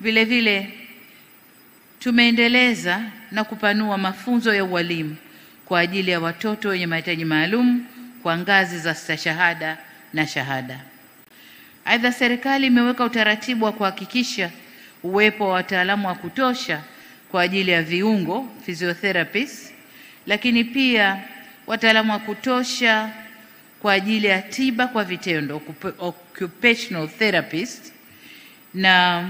Vile vile tumeendeleza na kupanua mafunzo ya ualimu kwa ajili ya watoto wenye mahitaji maalum kwa ngazi za stashahada na shahada. Aidha, serikali imeweka utaratibu wa kuhakikisha uwepo wa wataalamu wa kutosha kwa ajili ya viungo physiotherapists, lakini pia wataalamu wa kutosha kwa ajili ya tiba kwa vitendo occupational therapist, na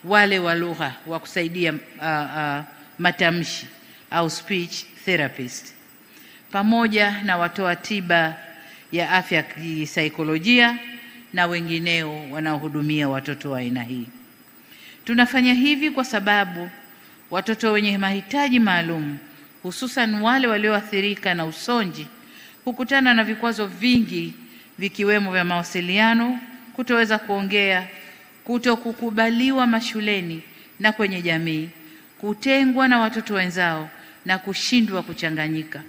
wale wa lugha wa kusaidia matamshi au speech therapist, pamoja na watoa tiba ya afya ya kisaikolojia na wengineo wanaohudumia watoto wa aina hii. Tunafanya hivi kwa sababu watoto wenye mahitaji maalum, hususan wale walioathirika na usonji, hukutana na vikwazo vingi vikiwemo vya mawasiliano, kutoweza kuongea, kutokukubaliwa mashuleni na kwenye jamii, kutengwa na watoto wenzao na kushindwa kuchanganyika,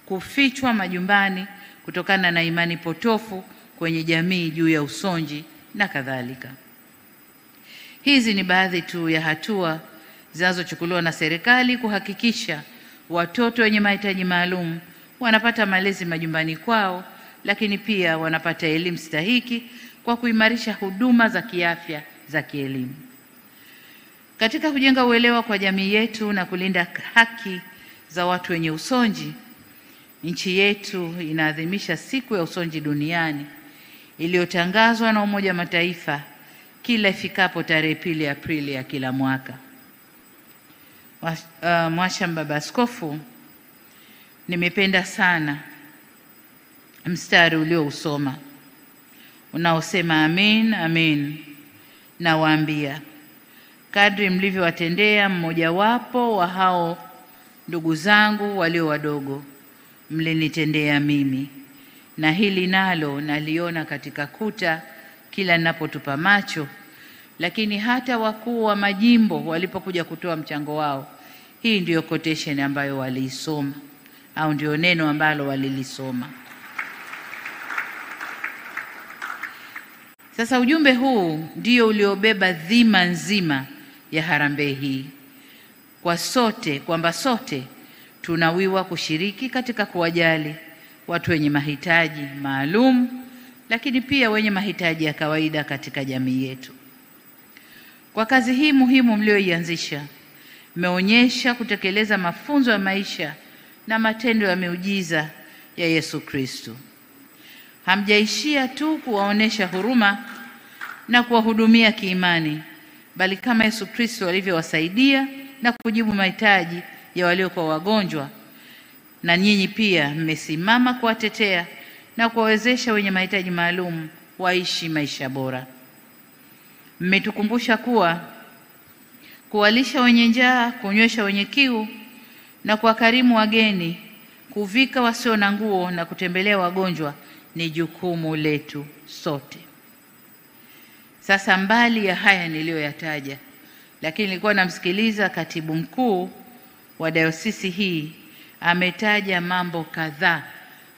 kufichwa majumbani kutokana na imani potofu kwenye jamii juu ya usonji na kadhalika. Hizi ni baadhi tu ya hatua zinazochukuliwa na serikali kuhakikisha watoto wenye mahitaji maalum wanapata malezi majumbani kwao, lakini pia wanapata elimu stahiki kwa kuimarisha huduma za kiafya za kielimu. Katika kujenga uelewa kwa jamii yetu na kulinda haki za watu wenye usonji, nchi yetu inaadhimisha siku ya usonji duniani iliyotangazwa na Umoja wa Mataifa kila ifikapo tarehe 2 Aprili ya kila mwaka. Mwasham Baba Askofu, nimependa sana mstari uliousoma unaosema amin, amin, nawaambia, kadri mlivyowatendea mmojawapo wa hao ndugu zangu walio wadogo, mlinitendea mimi. Na hili nalo naliona katika kuta kila ninapotupa macho, lakini hata wakuu wa majimbo walipokuja kutoa mchango wao, hii ndiyo quotation ambayo waliisoma, au ndio neno ambalo walilisoma. Sasa ujumbe huu ndio uliobeba dhima nzima ya harambee hii kwa sote, kwamba sote tunawiwa kushiriki katika kuwajali watu wenye mahitaji maalum, lakini pia wenye mahitaji ya kawaida katika jamii yetu. Kwa kazi hii muhimu mlioianzisha, mmeonyesha kutekeleza mafunzo ya maisha na matendo ya miujiza ya Yesu Kristo. Hamjaishia tu kuwaonesha huruma na kuwahudumia kiimani, bali kama Yesu Kristo alivyowasaidia na kujibu mahitaji ya waliokuwa wagonjwa, na nyinyi pia mmesimama kuwatetea na kuwawezesha wenye mahitaji maalum waishi maisha bora. Mmetukumbusha kuwa kuwalisha wenye njaa, kunywesha wenye kiu na kuwakarimu wageni, kuvika wasio na nguo na kutembelea wagonjwa ni jukumu letu sote. Sasa, mbali ya haya niliyoyataja, lakini nilikuwa namsikiliza katibu mkuu wa dayosisi hii, ametaja mambo kadhaa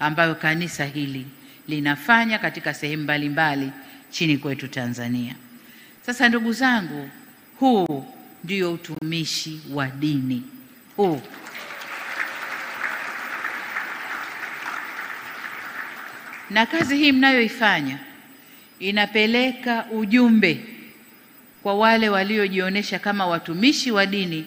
ambayo kanisa hili linafanya katika sehemu mbalimbali chini kwetu Tanzania. Sasa ndugu zangu, huu ndio utumishi wa dini. Huu na kazi hii mnayoifanya inapeleka ujumbe kwa wale waliojionyesha kama watumishi wa dini